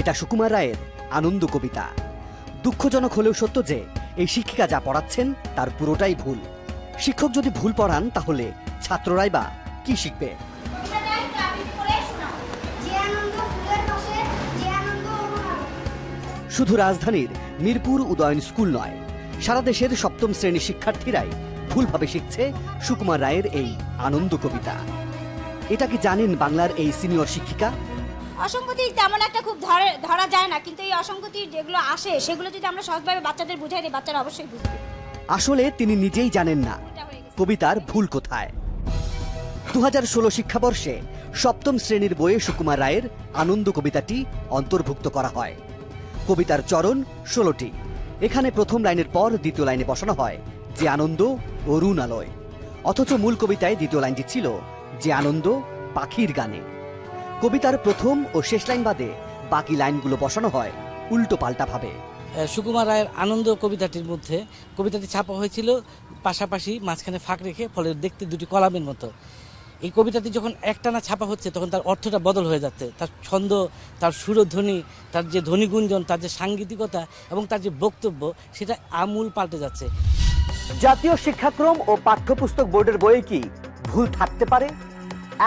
এটা সুকুমার রায়ের আনন্দ কবিতা। দুঃখজনক হলেও সত্য যে এই শিক্ষিকা যা পড়াচ্ছেন তার পুরোটাই ভুল। শিক্ষক যদি ভুল পড়ান তাহলে ছাত্ররাই বা কি শিখবে? শুধু রাজধানীর মিরপুর উদয়ন স্কুল নয়, সারা দেশের সপ্তম শ্রেণীর শিক্ষার্থীরাই ভুলভাবে শিখছে সুকুমার রায়ের এই আনন্দ কবিতা। এটা কি জানেন বাংলার এই সিনিয়র শিক্ষিকা? অসঙ্গতি তেমন একটা খুব ধরা যায় না, কিন্তু এই অসঙ্গতি যেগুলো আসে সেগুলো যদি আমরা সহজভাবে বাচ্চাদের বুঝাই দিই, বাচ্চারা অবশ্যই বুঝবে। আসলে তিনি নিজেই জানেন না কবিতার ভুল কোথায়। 2016 শিক্ষাবর্ষে সপ্তম শ্রেণীর বইয়ে সুকুমার রায়ের আনন্দ কবিতাটি অন্তর্ভুক্ত করা হয়। কবিতার চরণ 16টি। এখানে প্রথম লাইনের পর দ্বিতীয় লাইনে বসানো হয় যে আনন্দ অরুণালয়, অথচ মূল কবিতায় দ্বিতীয় লাইনটি ছিল যে আনন্দ পাখির গানে। কবিতার প্রথম ও শেষ লাইন বাদে বাকি লাইনগুলো বসানো হয় উল্টো পাল্টা ভাবে। সুকুমার রায়ের আনন্দ কবিতাটির মধ্যে কবিতাটি ছাপা হয়েছিল পাশাপাশি মাঝখানে ফাঁক রেখে, ফলে দেখতে দুটি কলামের মতো। এই কবিতাটি যখন একটানা ছাপা হচ্ছে তখন তার অর্থটা বদল হয়ে যাচ্ছে, তার ছন্দ, তার সুরধ্বনি, তার যে ধ্বনিগুঞ্জন, তার যে সাংগীতিকতা এবং তার যে বক্তব্য, সেটা আমূল পাল্টে যাচ্ছে। জাতীয় শিক্ষাক্রম ও পাঠ্যপুস্তক বোর্ডের বইয়ে কি ভুল থাকতে পারে?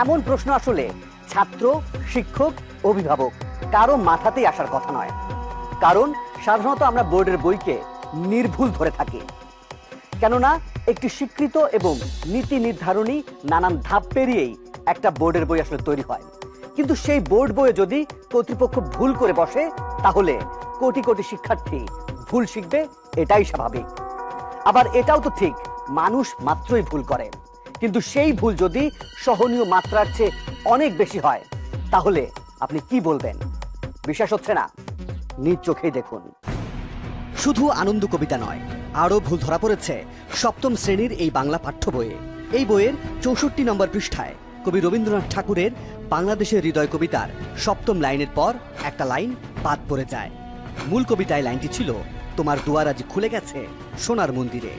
এমন প্রশ্ন আসলে ছাত্র, শিক্ষক, অভিভাবক কারো মাথাতেই আসার কথা নয়। কারণ সাধারণত আমরা বোর্ডের বইকে নির্ভুল ধরে থাকি। কেননা একটি স্বীকৃত এবং নীতি নির্ধারণী নানান ধাপ পেরিয়েই একটা বোর্ডের বই আসলে তৈরি হয়। কিন্তু সেই বোর্ড বইয়ে যদি কর্তৃপক্ষ ভুল করে বসে, তাহলে কোটি কোটি শিক্ষার্থী ভুল শিখবে, এটাই স্বাভাবিক। আবার এটাও তো ঠিক, মানুষ মাত্রই ভুল করে, কিন্তু সেই ভুল যদি সহনীয় মাত্রার চেয়ে অনেক বেশি হয়, তাহলে আপনি কি বলবেন? বিশ্বাস হচ্ছে না? নিজ চোখেই দেখুন। শুধু আনন্দ কবিতা নয়, আরও ভুল ধরা পড়েছে সপ্তম শ্রেণীর এই বাংলা পাঠ্য বইয়ে। এই বইয়ের 64 নম্বর পৃষ্ঠায় কবি রবীন্দ্রনাথ ঠাকুরের বাংলাদেশের হৃদয় কবিতার সপ্তম লাইনের পর একটা লাইন বাদ পড়ে যায়। মূল কবিতায় লাইনটি ছিল তোমার দুয়ার আজ খুলে গেছে সোনার মন্দিরে।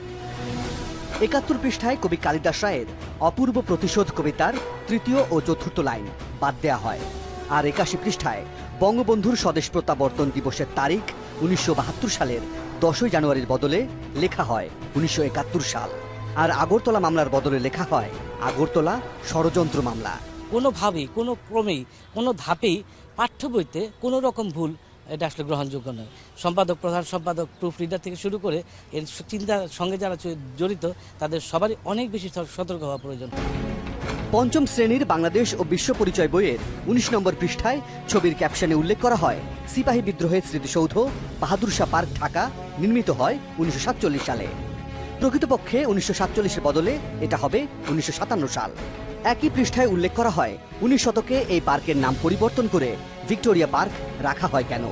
71 পৃষ্ঠায় কবি কালিদাস রায়ের অপূর্ব প্রতিশোধ কবিতার তৃতীয় ও চতুর্থ লাইন বাদ দেয়া হয়। আর 81 পৃষ্ঠায় বঙ্গবন্ধুর স্বদেশ প্রত্যাবর্তন দিবসের তারিখ 1972 সালের 10 জানুয়ারির বদলে লেখা হয় 1971 সাল। আর আগরতলা মামলার বদলে লেখা হয় আগরতলা ষড়যন্ত্র মামলা। কোনোভাবেই, কোনো ক্রমেই, কোনো ধাপেই পাঠ্য বইতে কোনো রকম ভুল এটা আসলে গ্রহণযোগ্য নয়। সম্পাদক, প্রধান সম্পাদক, প্রুফ রিডার থেকে শুরু করে এর চিন্তার সঙ্গে যারা জড়িত তাদের সবারই অনেক বেশি সতর্ক হওয়া প্রয়োজন। পঞ্চম শ্রেণীর বাংলাদেশ ও বিশ্ব পরিচয় বইয়ের 19 নম্বর পৃষ্ঠায় ছবির ক্যাপশনে উল্লেখ করা হয় সিপাহী বিদ্রোহের স্মৃতিসৌধ বাহাদুর শাহ পার্ক, ঢাকা নির্মিত হয় 1947 সালে। প্রকৃতপক্ষে 1947-এর বদলে এটা হবে 1957 সাল। একই পৃষ্ঠায় উল্লেখ করা হয় 19 শতকে এই পার্কের নাম পরিবর্তন করে ভিক্টোরিয়া পার্ক রাখা হয় কেন।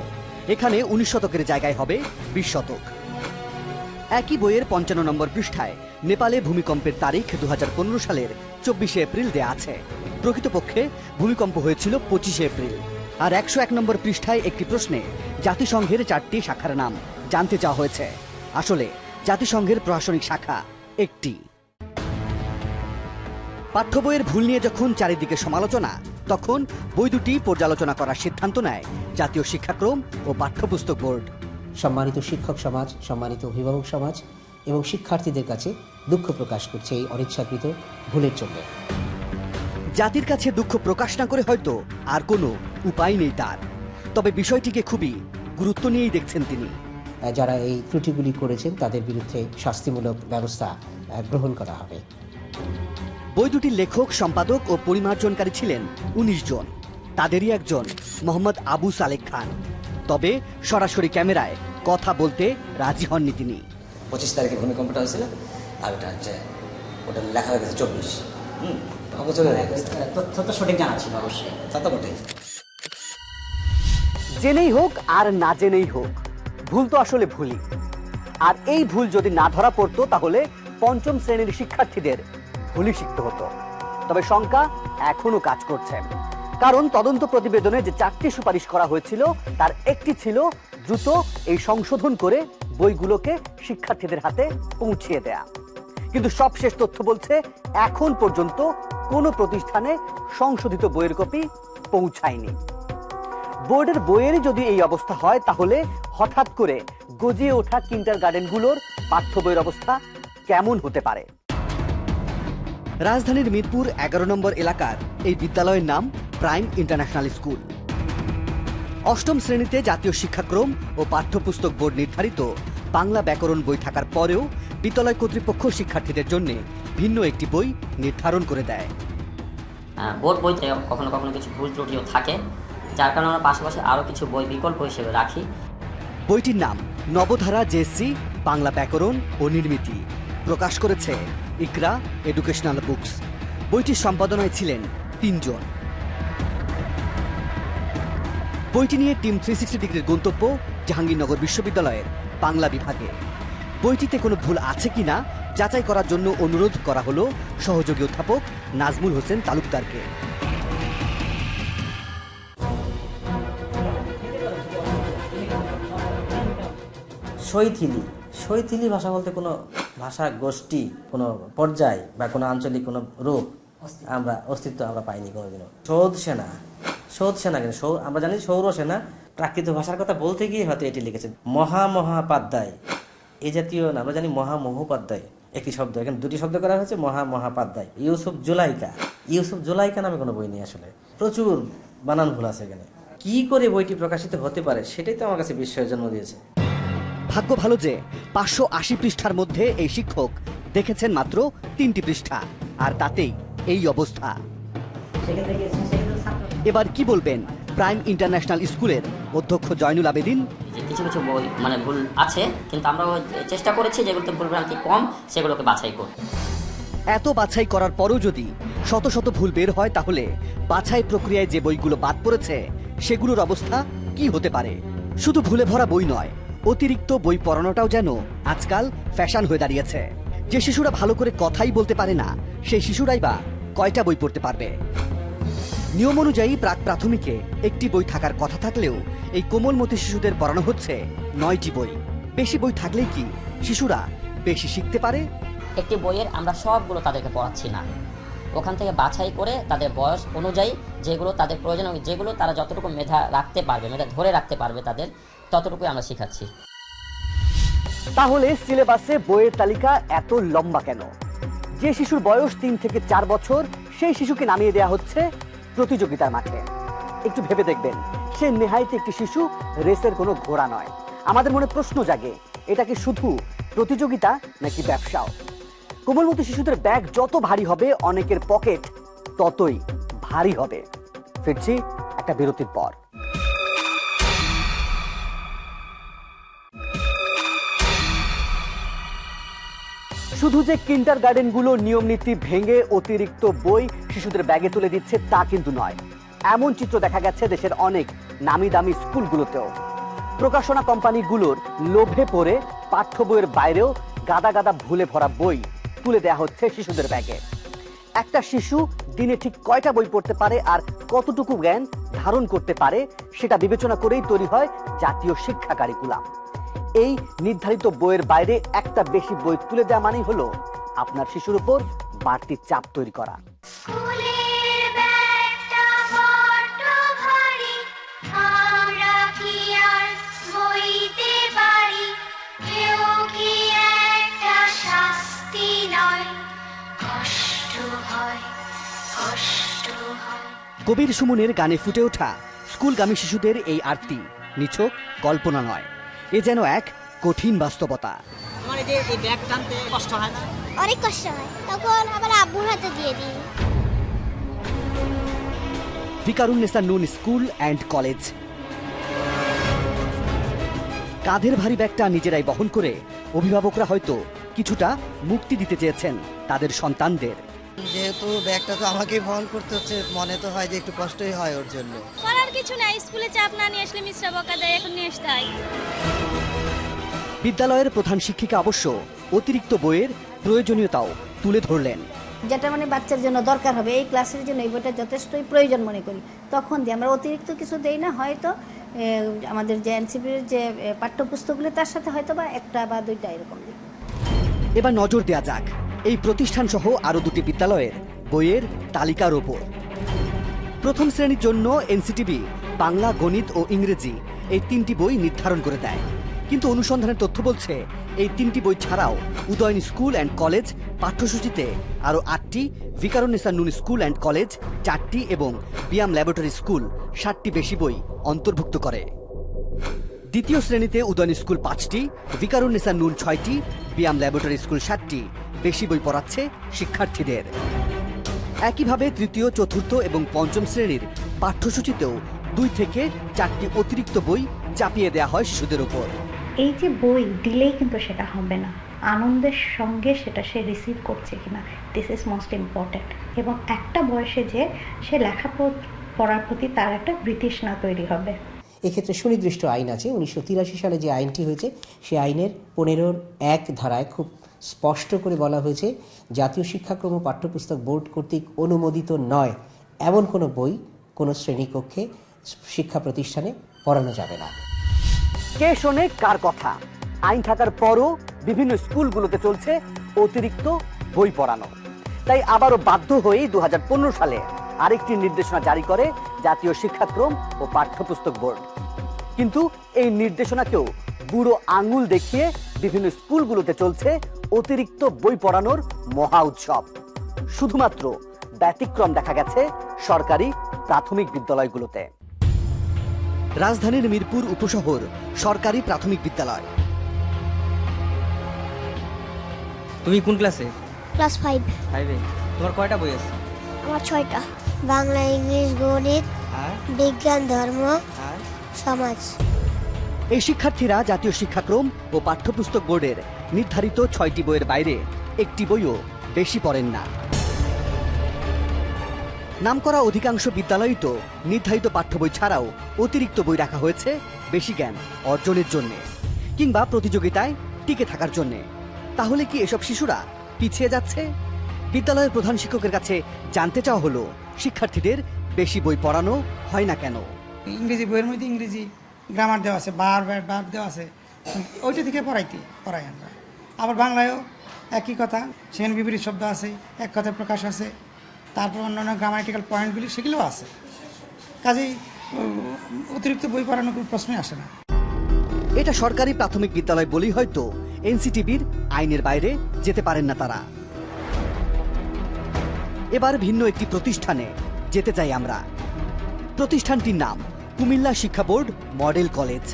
এখানে 19 শতকের জায়গায় হবে 20 শতক। একই বইয়ের 55 নম্বর পৃষ্ঠায় নেপালে ভূমিকম্পের তারিখ 2015 সালের 24 এপ্রিল দেয়া আছে। প্রকৃতপক্ষে ভূমিকম্প হয়েছিল 25 এপ্রিল। আর 101 নম্বর পৃষ্ঠায় একটি প্রশ্নে জাতিসংঘের 4টি শাখার নাম জানতে চাওয়া হয়েছে। আসলে জাতিসংঘের প্রশাসনিক শাখা একটি। পাঠ্য বইয়ের ভুল নিয়ে যখন চারিদিকে সমালোচনা, তখন বই দুটি পর্যালোচনা করার সিদ্ধান্ত নেয় জাতীয় শিক্ষাক্রম ও পাঠ্যপুস্তক বোর্ড। সম্মানিত শিক্ষক সমাজ, সম্মানিত অভিভাবক সমাজ এবং শিক্ষার্থীদের কাছে দুঃখ প্রকাশ করছে এই অনিচ্ছাকৃত ভুলের জন্য। জাতির কাছে দুঃখ প্রকাশ না করে হয়তো আর কোনো উপায় নেই তার, তবে বিষয়টিকে খুবই গুরুত্ব নিয়েই দেখছেন তিনি। যারা এই ত্রুটিগুলি করেছেন তাদের বিরুদ্ধে শাস্তিমূলক ব্যবস্থা গ্রহণ করা হবে। বই দুটির লেখক, সম্পাদক ও পরিমার্জনকারী ছিলেন 19 জন। তাদেরই একজন মোহাম্মদ আবু সালেক খান। তবে সরাসরি ক্যামেরায় কথা বলতে রাজি হননি তিনি। 25 তারিখে ভূমিকম্পটা হয়েছিল, আর ওটা হচ্ছে ওটা লেখা হয়ে গেছে 24। তথ্য সঠিক জানা ছিল অবশ্যই, তা তো বটেই। জেনেই হোক আর না জেনেই হোক, ভুল তো আসলে ভুলই। আর এই ভুল যদি না ধরা পড়তো তাহলে পঞ্চম শ্রেণীর শিক্ষার্থীদের ভুলই শিখতে হতো। তবে শঙ্কা এখনো কাজ করছে, কারণ তদন্ত প্রতিবেদনে যে 4টি সুপারিশ করা হয়েছিল তার একটি ছিল দ্রুত এই সংশোধন করে বইগুলোকে শিক্ষার্থীদের হাতে পৌঁছিয়ে দেয়া। কিন্তু সবশেষ তথ্য বলছে এখন পর্যন্ত কোনো প্রতিষ্ঠানে সংশোধিত বইয়ের কপি পৌঁছায়নি। বোর্ডের বইয়েরই যদি এই অবস্থা হয়, তাহলে হঠাৎ করে গজিয়ে ওঠা কিন্ডারগার্টেনগুলোর পাঠ্য বইয়ের অবস্থা কেমন হতে পারে? রাজধানীর মিরপুর 11 নম্বর এলাকার এই বিদ্যালয়ের নাম প্রাইম ইন্টারন্যাশনাল স্কুল। অষ্টম শ্রেণীতে জাতীয় শিক্ষাক্রম ও পাঠ্যপুস্তক বোর্ড নির্ধারিত বাংলা ব্যাকরণ বই থাকার পরেও বিদ্যালয় কর্তৃপক্ষ শিক্ষার্থীদের জন্য ভিন্ন একটি বই নির্ধারণ করে দেয়। বোর্ড বইতে কখনো কখনো কিছু ভুল ত্রুটিও থাকে, যার কারণে আমরা পাশাপাশি আরও কিছু বই বিকল্প হিসেবে রাখি। বইটির নাম নবধারা জেএসসি বাংলা ব্যাকরণ ও নির্মিতি, প্রকাশ করেছে ইকরা এডুকেশনাল বুকস। বইটির সম্পাদনায় ছিলেন 3 জন। বইটি নিয়ে টিম 360 ডিগ্রির গন্তব্য জাহাঙ্গীরনগর বিশ্ববিদ্যালয়ের বাংলা বিভাগে। বইটিতে কোনো ভুল আছে কিনা যাচাই করার জন্য অনুরোধ করা হলো সহযোগী অধ্যাপক নাজমুল হোসেন তালুকদারকে। শৈথিলি ভাষা বলতে কোনো ভাষা গোষ্ঠী, কোনো পর্যায় বা কোনো আঞ্চলিক কোনো রূপ অস্তিত্ব আমরা পাইনি কোনোদিনও। সৌদ সেনা কিন্তু আমরা জানি সৌর সেনা। প্রাকৃত ভাষার কথা বলতে গিয়ে হয়তো এটি লিখেছে। মহাপাধ্যায় এই জাতীয় না, আমরা জানি মহামহোপাধ্যায় একটি শব্দ, এখানে দুটি শব্দ করা হয়েছে মহাপাধ্যায়। ইউসুফ জুলাইকা নামে কোনো বই নেই আসলে, প্রচুর বানান ভুল আছে এখানে। কি করে বইটি প্রকাশিত হতে পারে সেটাই তো আমার কাছে বিস্ময়ের জন্ম দিয়েছে। ভাগ্য ভালো যে 580 পৃষ্ঠার মধ্যে এই শিক্ষক দেখেছেন মাত্র 3টি পৃষ্ঠা, আর তাতেই এই অবস্থা। এবার কি বলবেন প্রাইম ইন্টারন্যাশনাল স্কুলের অধ্যক্ষ জয়নুল আবেদিন? কিছু কিছু বই ভুল আছে, কিন্তু আমরা চেষ্টা করেছি যেগুলোতে ভুলভ্রান্তি কম সেগুলোকে বাছাই করতে। এত বাছাই করার পরও যদি শত শত ভুল বের হয়, তাহলে বাছাই প্রক্রিয়ায় যে বইগুলো বাদ পড়েছে সেগুলোর অবস্থা কি হতে পারে? শুধু ভুলে ভরা বই নয়, অতিরিক্ত বই পড়ানোটাও যেন আজকাল ফ্যাশন হয়ে দাঁড়িয়েছে। যে শিশুরা ভালো করে কথাই বলতে পারে না, সেই শিশুরাই বা কয়টা বই পড়তে পারবে? নিয়ম অনুযায়ী প্রাক প্রাথমিকে একটি বই থাকার কথা থাকলেও এই কোমলমতি শিশুদের পড়ানো হচ্ছে 9টি বই। বেশি বই থাকলেই কি শিশুরা বেশি শিখতে পারে? একটি বইয়ের আমরা সবগুলো তাদেরকে পড়াচ্ছি না, ওখান থেকে বাছাই করে তাদের বয়স অনুযায়ী যেগুলো তাদের প্রয়োজন, যেগুলো তারা যতটুকু মেধা রাখতে পারবে, মেধা ধরে রাখতে পারবে তাদের, ততটুকুই আমরা শেখাচ্ছি। তাহলে সিলেবাসে বইয়ের তালিকা এত লম্বা কেন? যে শিশুর বয়স 3 থেকে 4 বছর, সেই শিশুকে নামিয়ে দেওয়া হচ্ছে প্রতিযোগিতার মাঠে। একটু ভেবে দেখবেন, সে নেহাইতে একটি শিশু, রেসের কোনো ঘোড়া নয়। আমাদের মনে প্রশ্ন জাগে, এটা কি শুধু প্রতিযোগিতা নাকি ব্যবসাও? কোমলমতি শিশুদের ব্যাগ যত ভারী হবে, অনেকের পকেট ততই ভারী হবে। ফিরছি একটা বিরতির পর। শুধু যে কিন্ডারগার্টেনগুলো নিয়ম নীতি ভেঙে অতিরিক্ত বই শিশুদের ব্যাগে তুলে দিচ্ছে তা কিন্তু নয়। এমন চিত্র দেখা গেছে দেশের অনেক নামি দামি স্কুলগুলোতেও। প্রকাশনা কোম্পানিগুলোর লোভে পড়ে পাঠ্য বইয়ের বাইরেও গাদা গাদা ভুলে ভরা বই তুলে দেয়া হচ্ছে শিশুদের ব্যাগে। একটা শিশু দিনে ঠিক কয়টা বই পড়তে পারে আর কতটুকু জ্ঞান ধারণ করতে পারে, সেটা বিবেচনা করেই তৈরি হয় জাতীয় শিক্ষা কারিকুলাম। এই নির্ধারিত বইয়ের বাইরে একটা বেশি বই তুলে দেওয়া মানেই হলো আপনার শিশুর উপর বাড়তি চাপ তৈরি করা। কবির সুমনের গানে ফুটে ওঠা স্কুলগামী শিশুদের এই আরতি নিছক কল্পনা নয়, এ যেন এক কঠিন বাস্তবতা। আমার এই ব্যাগ টানতে কষ্ট হয় না? অনেক কষ্ট হয়, তখন আবার আব্বুর হাতে দিয়ে দিই। ভিকারুন্নেসা নুন স্কুল অ্যান্ড কলেজ। কাঁধের ভারী ব্যাগটা নিজেরাই বহন করে অভিভাবকরা হয়তো কিছুটা মুক্তি দিতে চেয়েছেন তাদের সন্তানদের। যেহেতু ব্যাগটা তো আমাকেই বহন করতে হচ্ছে, মনে তো হয় যে একটু কষ্টই হয় ওর জন্য। করার কিছু নাই, স্কুলে চাপ না নিয়ে আসলে মিশ্রা বকা দেয়, এখন নিয়ে আসতে হয়। বিদ্যালয়ের প্রধান শিক্ষিকা অবশ্য অতিরিক্ত বইয়ের প্রয়োজনীয়তাও তুলে ধরলেন। যেটা বাচ্চার জন্য দরকার হবে, এই ক্লাসের জন্য এই বইটা যথেষ্টই প্রয়োজন মনে করি, তখন দিই। আমরা অতিরিক্ত কিছু দেই না, হয়তো আমাদের যে এনসিপির যে পাঠ্যপুস্তকগুলি তার সাথে হয়তো বা একটা বা দুইটা এরকম দিই। এবার নজর দেওয়া যাক এই প্রতিষ্ঠান সহ আরো 2টি বিদ্যালয়ের বইয়ের তালিকার ওপর। প্রথম শ্রেণীর জন্য এনসিটিবি বাংলা, গণিত ও ইংরেজি এই 3টি বই নির্ধারণ করে দেয়। কিন্তু অনুসন্ধানের তথ্য বলছে এই 3টি বই ছাড়াও উদয়ন স্কুল অ্যান্ড কলেজ পাঠ্যসূচিতে আরও 8টি, ভিকারুন্নিসা নূন স্কুল অ্যান্ড কলেজ 4টি এবং বিয়াম ল্যাবরেটরি স্কুল 7টি বেশি বই অন্তর্ভুক্ত করে। দ্বিতীয় শ্রেণীতে উদয়ন স্কুল 5টি, ভিকারুন্নিসা নূন 6টি, বিয়াম ল্যাবরেটরি স্কুল 7টি বেশি বই পড়াচ্ছে শিক্ষার্থীদের। একইভাবে তৃতীয়, চতুর্থ এবং পঞ্চম শ্রেণীর পাঠ্যসূচিতেও 2 থেকে 4টি অতিরিক্ত বই চাপিয়ে দেওয়া হয় শিশুদের উপর। এই যে বই দিলেই কিন্তু সেটা হবে না, আনন্দের সঙ্গে সেটা সে রিসিভ করছে কিনা, দিস ইজ মোস্ট ইম্পর্ট্যান্ট। এবং একটা বয়সে যে সে লেখাপড়ার প্রতি তার একটা বিতৃষ্ণা তৈরি হবে। এক্ষেত্রে সুনির্দিষ্ট আইন আছে। 1983 সালে যে আইনটি হয়েছে সেই আইনের 15(1) ধারায় খুব স্পষ্ট করে বলা হয়েছে, জাতীয় শিক্ষাক্রম ও পাঠ্যপুস্তক বোর্ড কর্তৃক অনুমোদিত নয় এমন কোনো বই কোনো শ্রেণীকক্ষে শিক্ষা প্রতিষ্ঠানে পড়ানো যাবে না। কে শোনে কার কথা? আইন থাকার পরও বিভিন্ন স্কুলগুলোতে চলছে অতিরিক্ত বই পড়ানো। তাই আবারও বাধ্য হয়ে 2015 সালে আরেকটি নির্দেশনা জারি করে জাতীয় শিক্ষাক্রম ও পাঠ্যপুস্তক বোর্ড। কিন্তু এই নির্দেশনাকেও বুড়ো আঙুল দেখিয়ে বিভিন্ন স্কুলগুলোতে চলছে অতিরিক্ত বই পড়ানোর মহা উৎসব। শুধুমাত্র ব্যতিক্রম দেখা গেছে সরকারি প্রাথমিক বিদ্যালয়গুলোতে। রাজধানীর মিরপুর উপশহর সরকারি প্রাথমিক বিদ্যালয়। তুমি কোন ক্লাসে? ক্লাস 5। 5-এ। তোমার কয়টা বই আছে? আমার 6টা। বাংলা, ইংলিশ, গণিত, বিজ্ঞান, ধর্ম, সমাজ। এই শিক্ষার্থীরা জাতীয় শিক্ষাক্রম ও পাঠ্যপুস্তক বোর্ডের নির্ধারিত 6টি বইয়ের বাইরে একটি বইও বেশি পড়েন না। নামকরা অধিকাংশ বিদ্যালয়ই তো নির্ধারিত পাঠ্য বই ছাড়াও অতিরিক্ত বই রাখা হয়েছে বেশি জ্ঞান অর্জনের জন্য কিংবা প্রতিযোগিতায় টিকে থাকার জন্য। তাহলে কি এসব শিশুরা পিছিয়ে যাচ্ছে? বিদ্যালয়ের প্রধান শিক্ষকের কাছে জানতে চাওয়া হলো, শিক্ষার্থীদের বেশি বই পড়ানো হয় না কেন? ইংরেজি বইয়ের মধ্যে ইংরেজি গ্রামার দেওয়া আছে, বার দেওয়া আছে, ওইটা থেকে পড়াই আমরা। আবার বাংলায়ও একই কথা, সেখানে বিপরীত শব্দ আছে, এক কথায় প্রকাশ আছে, তারপর অন্যান্য গ্রামাটিক্যাল পয়েন্টগুলি সেগুলোও আছে। কাজেই অতিরিক্ত বই পড়ানোর কোনো প্রশ্নই আসে না। এটা সরকারি প্রাথমিক বিদ্যালয় বলেই হয়তো এনসিটিবির আইনের বাইরে যেতে পারেন না তারা। এবার ভিন্ন একটি প্রতিষ্ঠানে যেতে চাই আমরা। প্রতিষ্ঠানটির নাম কুমিল্লা শিক্ষা বোর্ড মডেল কলেজ।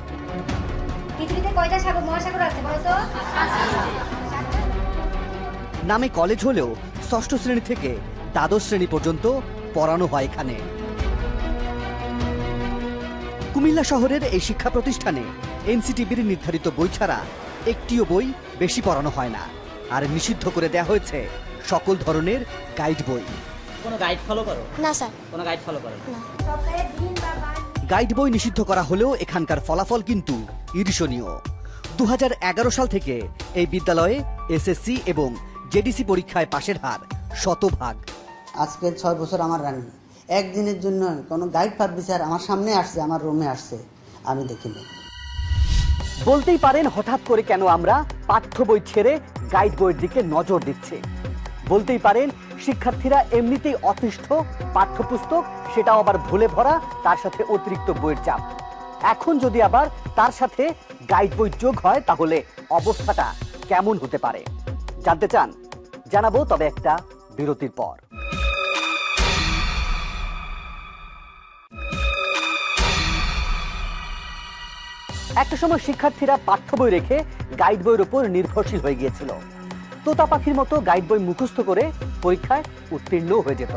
পৃথিবীতে কয়টা সাগর মহাসাগর আছে বলো তো? নামে কলেজ হলেও 6ষ্ঠ শ্রেণী থেকে দ্বাদশ শ্রেণী পর্যন্ত পড়ানো হয় এখানে। কুমিল্লা শহরের এই শিক্ষা প্রতিষ্ঠানে এনসিটিবির নির্ধারিত বই ছাড়া একটিও বই বেশি পড়ানো হয় না। আর নিষিদ্ধ করে দেয়া হয়েছে সকল ধরনের গাইড বই। কোনো গাইড ফলো করো? না স্যার। কোনো গাইড ফলো করো না? গাইড বই নিষিদ্ধ করা হলেও এখানকার ফলাফল কিন্তু ঈর্ষণীয়। 2011 সাল থেকে এই বিদ্যালয়ে এসএসসি এবং জেডিসি পরীক্ষায় পাশের হার 100%। আজকের 6 বছর আমার রানি একদিনের জন্য কোনো গাইড পাবলিশার আমার সামনে আসছে, আমার রুমে আসছে, আমি দেখিনি। বলতেই পারেন হঠাৎ করে কেন আমরা পাঠ্য বই ছেড়ে গাইড বইয়ের দিকে নজর দিচ্ছি। বলতেই পারেন শিক্ষার্থীরা এমনিতেই অতিষ্ঠ, পাঠ্যপুস্তক সেটাও আবার ভুলে ভরা, তার সাথে অতিরিক্ত বইয়ের চাপ। এখন যদি আবার তার সাথে গাইড বই যোগ হয় তাহলে অবস্থাটা কেমন হতে পারে? জানতে চান? জানাবো, তবে একটা বিরতির পর। একটা সময় শিক্ষার্থীরা পাঠ্য বই রেখে গাইড বইয়ের উপর নির্ভরশীল হয়ে গিয়েছিল। তোতা পাখির মতো গাইড বই মুখস্থ করে পরীক্ষায় উত্তীর্ণ হয়ে যেত।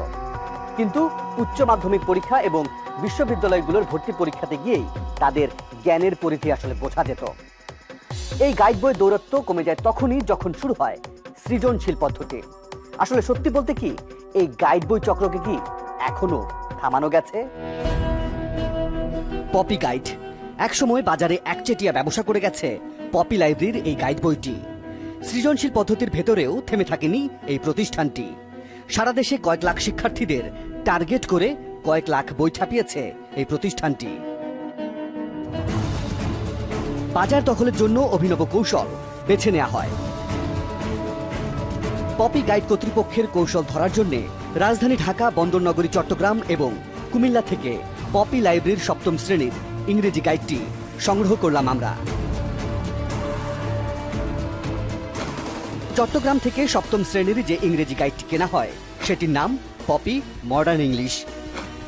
কিন্তু উচ্চ মাধ্যমিক পরীক্ষা এবং বিশ্ববিদ্যালয়গুলোর ভর্তি পরীক্ষাতে গিয়েই তাদের জ্ঞানের পরিধি আসলে বোঝা যেত। এই গাইড বই দৌরত্ব কমে যায় তখনই যখন শুরু হয় সৃজনশীল পদ্ধতি। আসলে সত্যি বলতে কি, এই গাইড বই চক্রকে কি এখনো থামানো গেছে? পপি গাইড একসময় বাজারে একচেটিয়া ব্যবসা করে গেছে পপি লাইব্রেরির এই গাইড বইটি। সৃজনশীল পদ্ধতির ভেতরেও থেমে থাকেনি এই প্রতিষ্ঠানটি। সারা দেশে কয়েক লাখ শিক্ষার্থীদের টার্গেট করে কয়েক লাখ বই ছাপিয়েছে এই প্রতিষ্ঠানটি। বাজার দখলের জন্য অভিনব কৌশল বেছে নেওয়া হয়। পপি গাইড কর্তৃপক্ষের কৌশল ধরার জন্য রাজধানী ঢাকা, বন্দরনগরী চট্টগ্রাম এবং কুমিল্লা থেকে পপি লাইব্রেরির সপ্তম শ্রেণীর ইংরেজি গাইডটি সংগ্রহ করলাম আমরা। চট্টগ্রাম থেকে সপ্তম শ্রেণীর যে ইংরেজি গাইডটি কেনা হয় সেটির নাম পপি মডার্ন ইংলিশ।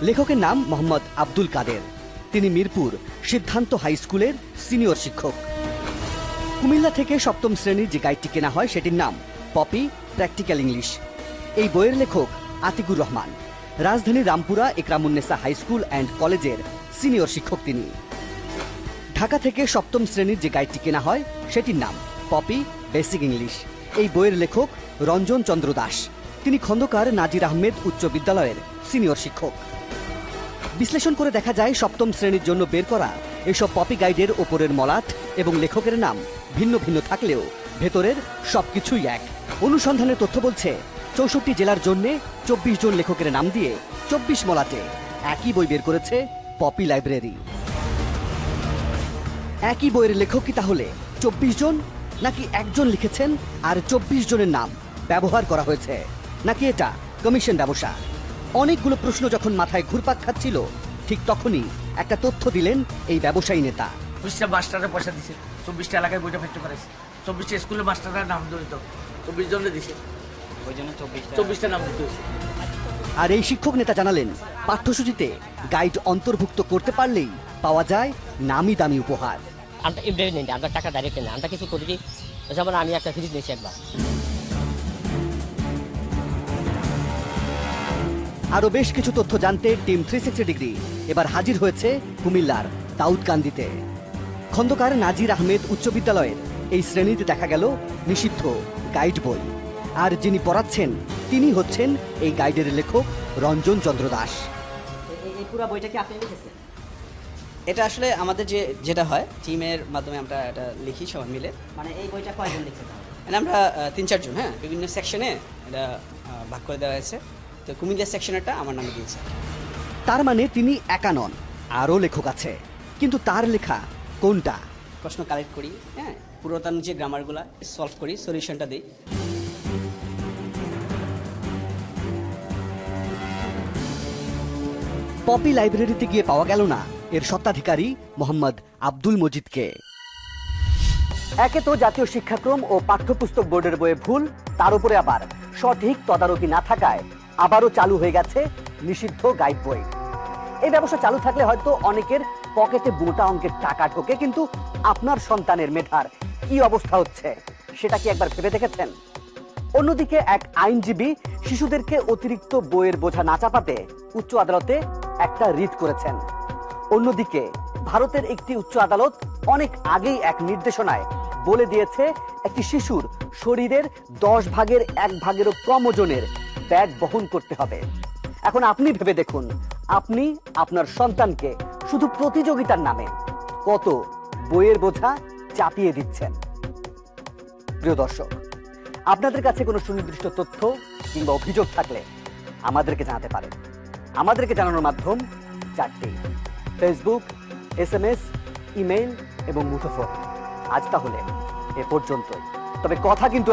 লেখকের নাম মোহাম্মদ আব্দুল কাদের। তিনি মিরপুর সিদ্ধান্ত হাই স্কুলের সিনিয়র শিক্ষক। কুমিল্লা থেকে সপ্তম শ্রেণীর যে গাইডটি কেনা হয় সেটির নাম পপি প্র্যাকটিক্যাল ইংলিশ। এই বইয়ের লেখক আতিকুর রহমান। রাজধানীর রামপুরা একরামুন্নেসা হাই স্কুল অ্যান্ড কলেজের সিনিয়র শিক্ষক তিনি। ঢাকা থেকে সপ্তম শ্রেণীর যে গাইডটি কেনা হয় সেটির নাম পপি বেসিক ইংলিশ। এই বইয়ের লেখক রঞ্জন চন্দ্র দাস। তিনি খন্দকার নাজির আহমেদ উচ্চ বিদ্যালয়ের সিনিয়র শিক্ষক। বিশ্লেষণ করে দেখা যায় সপ্তম শ্রেণীর জন্য বের করা এসব পপি গাইডের ওপরের মলাট এবং লেখকের নাম ভিন্ন ভিন্ন থাকলেও ভেতরের সবকিছুই এক। অনুসন্ধানের তথ্য বলছে ৬৪ জেলার জন্য ২৪ জন লেখকের নাম দিয়ে ২৪ মলাটে একই বই বের করেছে পপি লাইব্রেরি। একই বইয়ের লেখক কি তাহলে ২৪ জন, নাকি একজন লিখেছেন আর ২৪ জনের নাম ব্যবহার করা হয়েছে, নাকি এটা কমিশন ব্যবসা? অনেকগুলো প্রশ্ন যখন মাথায় ঘুরপাক খাচ্ছিল ঠিক তখনই একটা তথ্য দিলেন এই ব্যবসায়ী নেতা। ২০টা মাস্টারের পয়সা দিছে, ২৪টা এলাকায় বইটা ফেক্ট করেছে, 24টা স্কুলের মাস্টাররা নাম জড়িত, 24 জনে দিছে, ওই জন্য 24টা নাম দিতে হয়েছে। আর এই শিক্ষক নেতা জানালেন পাঠ্যসূচিতে গাইড অন্তর্ভুক্ত করতে পারলেই পাওয়া যায় নামি দামি উপহার। আমরা এমনি নেই, আমরা টাকা ডাইরেক্ট নেই, আমরা কিছু করি। যেমন আমি একটা ফ্রিজ নিয়েছি একবার। আরো বেশ কিছু তথ্য জানতে টিম 360 ডিগ্রি এবার হাজির হয়েছে কুমিল্লার দাউদকান্দিতে। খন্দকার নাজির আহমেদ উচ্চ বিদ্যালয়ের এই শ্রেণীতে দেখা গেল নিষিদ্ধ গাইড বই। আর যিনি পড়াচ্ছেন তিনি হচ্ছেন এই গাইডের লেখক রঞ্জন চন্দ্র দাস। এই পুরো বইটা কি আপনি লিখেছেন? এটা আসলে আমাদের যেটা হয় টিমের মাধ্যমে আমরা এটা লিখি সবাই মিলে। মানে এই বইটা কয়জন লিখেছেন? আমরা ৩-৪ জন, হ্যাঁ, বিভিন্ন সেকশনে এটা ভাগ করে দেওয়া হয়েছে। তো কুমিল্লা সেকশনেরটা আমার নামে দিয়েছে। তার মানে তিনি একা নন, আরও লেখক আছে, কিন্তু তার লেখা কোনটা? প্রশ্ন কালেক্ট করি, হ্যাঁ, পুরাতন যে গ্রামারগুলো সলভ করি, সলিউশনটা দিই। পপি লাইব্রেরিতে গিয়ে পাওয়া গেল না এর স্বত্বাধিকারী মোহাম্মদ আব্দুল মজিদকে। একে তো জাতীয় শিক্ষাক্রম ও পাঠ্যপুস্তক বোর্ডের বইয়ে ভুল, তার উপরে আবার সঠিক তদারকি না থাকায় আবারও চালু হয়ে গেছে নিষিদ্ধ গাইড বই। এই ব্যবসা চালু থাকলে হয়তো অনেকের পকেটে মোটা অঙ্কের টাকা ঢোকে, কিন্তু আপনার সন্তানের মেধার কি অবস্থা হচ্ছে সেটা কি একবার ভেবে দেখেছেন? অন্যদিকে এক আইনজীবী শিশুদেরকে অতিরিক্ত বইয়ের বোঝা না চাপাতে উচ্চ আদালতে একটা রিট করেছেন। অন্যদিকে ভারতের একটি উচ্চ আদালত অনেক আগেই এক নির্দেশনায় বলে দিয়েছে একটি শিশুর শরীরের ১০ ভাগের ১ ভাগেরও কম ওজনের ব্যাগ বহন করতে হবে। এখন আপনি ভেবে দেখুন, আপনি আপনার সন্তানকে শুধু প্রতিযোগিতার নামে কত বইয়ের বোঝা চাপিয়ে দিচ্ছেন। প্রিয় দর্শক, আপনাদের কাছে কোনো সুনির্দিষ্ট তথ্য কিংবা অভিযোগ থাকলে আমাদেরকে জানাতে পারেন। আমাদেরকে জানানোর মাধ্যম 4টি: ফেসবুক, SMS, ইমেইল এবং মুঠোফোন। আজ তাহলে এ পর্যন্তই, তবে কথা কিন্তু